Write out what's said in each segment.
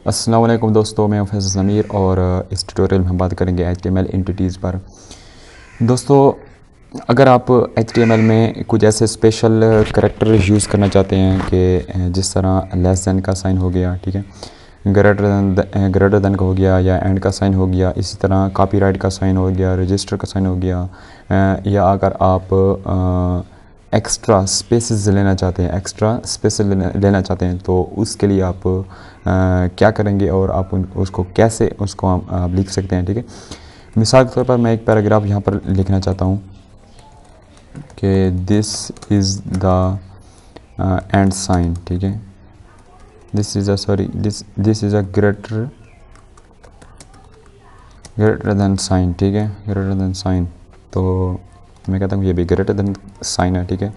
अस्सलाम वालेकुम दोस्तों, मैं फैज़ल ज़मीर और इस ट्यूटोरियल में हम बात करेंगे HTML एंटिटीज़ पर। दोस्तों, अगर आप HTML में कुछ ऐसे स्पेशल करैक्टर यूज़ करना चाहते हैं कि जिस तरह लेस दैन का साइन हो गया, ठीक है, ग्रेटर दैन का हो गया या एंड का साइन हो गया, इसी तरह कॉपीराइट का साइन हो गया, रजिस्टर का साइन हो गया, या अगर आप एक्स्ट्रा स्पेसेस लेना चाहते हैं, लेना चाहते हैं तो उसके लिए आप क्या करेंगे और आप उसको कैसे आप लिख सकते हैं। ठीक है, मिसाल के तौर पर मैं एक पैराग्राफ यहाँ पर लिखना चाहता हूँ कि this is the and sign. ठीक है, this is a greater than sign. ठीक है, ग्रेटर देन साइन, तो मैं कहता हूँ ये भी ग्रेटर देन साइन है। ठीक है,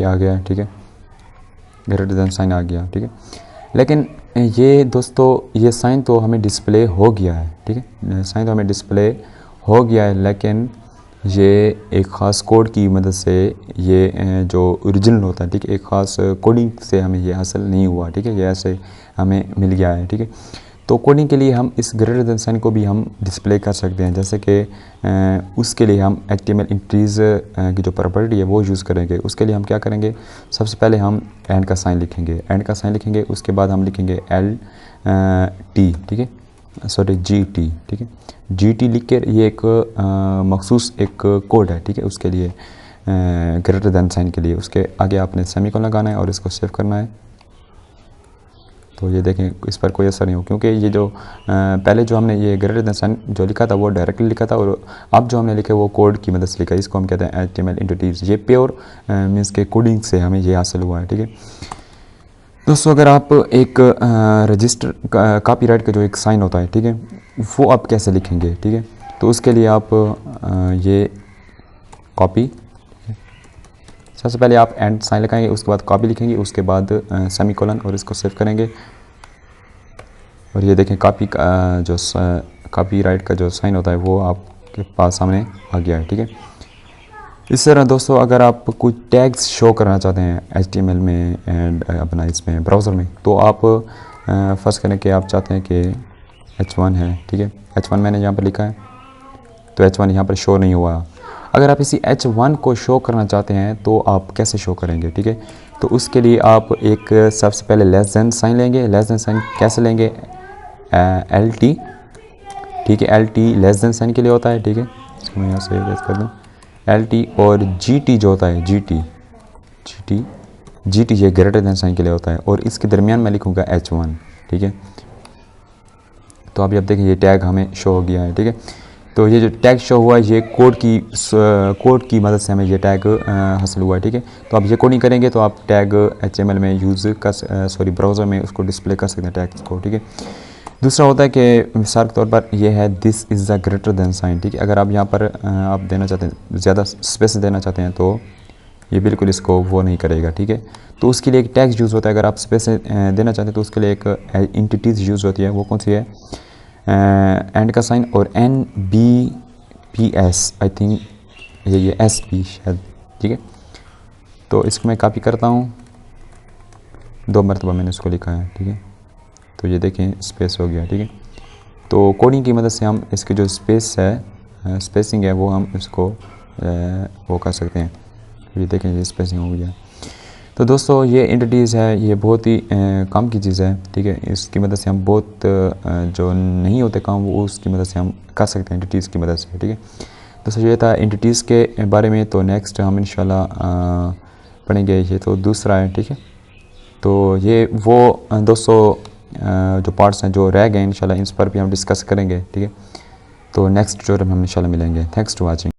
आ गया। ठीक है, ग्रेटर देन साइन आ गया। ठीक है, लेकिन ये दोस्तों, ये साइन तो हमें डिस्प्ले हो गया है। ठीक है, साइन तो हमें डिस्प्ले हो गया है, लेकिन ये एक ख़ास कोड की मदद से ये जो ओरिजिनल होता है, ठीक है, एक ख़ास कोडिंग से हमें ये हासिल नहीं हुआ। ठीक है, ये ऐसे हमें मिल गया है। ठीक है, तो कोडिंग के लिए हम इस ग्रेटर देन साइन को भी हम डिस्प्ले कर सकते हैं, जैसे कि उसके लिए हम HTML एंटिटीज़ की जो प्रॉपर्टी है वो यूज़ करेंगे। उसके लिए हम क्या करेंगे, सबसे पहले हम एंड का साइन लिखेंगे, उसके बाद हम लिखेंगे LT। ठीक है, सॉरी GT। ठीक है, GT लिख कर ये एक मखसूस एक कोड है। ठीक है, उसके लिए ग्रेटर देन साइन के लिए उसके आगे आपने सेमीकोलन लगाना है और इसको सेव करना है। तो ये देखें, इस पर कोई असर नहीं हो, क्योंकि ये जो पहले जो हमने ये ग्रेटर देन साइन जो लिखा था वो डायरेक्टली लिखा था, और अब जो हमने लिखा वो कोड की मदद से लिखा है। इसको हम कहते हैं HTML एंटिटीज़। ये प्योर मीन्स के कोडिंग से हमें ये हासिल हुआ है। ठीक है दोस्तों, अगर आप एक रजिस्टर कॉपीराइट का जो एक साइन होता है, ठीक है, वो आप कैसे लिखेंगे। ठीक है, तो उसके लिए आप ये कॉपी, सबसे पहले आप एंड साइन लगाएंगे, उसके बाद कॉपी लिखेंगे, उसके बाद सेमीकोलन और इसको सेव करेंगे। और ये देखें, कॉपीराइट का जो साइन होता है वो आपके पास सामने आ गया है। ठीक है, इस तरह दोस्तों, अगर आप कुछ टैग्स शो करना चाहते हैं HTML में एंड अपना इसमें ब्राउज़र में, तो आप फर्स्ट करें कि आप चाहते हैं कि H1 है। ठीक है, H1 मैंने यहाँ पर लिखा है, तो H1 यहाँ पर शो नहीं हुआ। अगर आप इसी H1 को शो करना चाहते हैं तो आप कैसे शो करेंगे। ठीक है, तो उसके लिए आप एक सबसे पहले लेस देन साइन लेंगे। लेस देन साइन कैसे लेंगे, LT। ठीक है, LT लेस देन साइन के लिए होता है। ठीक है, इसको मैं यहाँ से इरेज कर दूँ। LT और GT जो होता है, GT ये ग्रेटर देन साइन के लिए होता है, और इसके दरमियान मैं लिखूँगा H1। ठीक है, तो अभी आप देखें ये टैग हमें शो हो गया है। ठीक है, तो ये जो टैग शो हुआ है ये कोड की मदद से हमें ये टैग हासिल हुआ है। ठीक है, तो आप ये कोडिंग करेंगे तो आप टैग HTML में यूज़ कर ब्राउज़र में उसको डिस्प्ले कर सकते हैं टैग्स को। ठीक है, दूसरा होता है कि मिसाल के तौर पर ये है this is the greater than sign. ठीक है, अगर आप यहाँ पर आप देना चाहते हैं, ज़्यादा स्पेस देना चाहते हैं, तो ये बिल्कुल इसको वो नहीं करेगा। ठीक है, तो उसके लिए एक टैग यूज़ होता है। अगर आप स्पेस देना चाहते हैं तो उसके लिए एक एंटिटीज़ यूज़ होती है, वो कौन सी है, एंड का साइन और NBPS, आई थिंक ये SP शायद। ठीक है, तो इसको मैं कॉपी करता हूँ, 2 मरतबा मैंने इसको लिखा है। ठीक है, तो ये देखें स्पेस हो गया। ठीक है, तो कोडिंग की मदद से हम इसके जो स्पेसिंग है वो हम इसको वो कर सकते हैं। ये देखें ये स्पेसिंग हो गया। तो दोस्तों, ये एंटिटीज़ है, ये बहुत ही काम की चीज़ है। ठीक है, इसकी मदद से हम बहुत जो नहीं होते काम वो उसकी मदद से हम कर सकते हैं एंटिटीज़ की मदद से। ठीक है दोस्तों, ये था एंटिटीज़ के बारे में। तो नेक्स्ट हम इंशाल्लाह पढ़ेंगे, ये तो दूसरा है। ठीक है, तो ये वो दोस्तों जो पार्ट्स हैं जो रह गए, इंशाल्लाह इस पर भी हम डिस्कस करेंगे। ठीक है, तो नेक्स्ट ट्यूटोरियल में हम इंशाल्लाह मिलेंगे। Thanks to watching.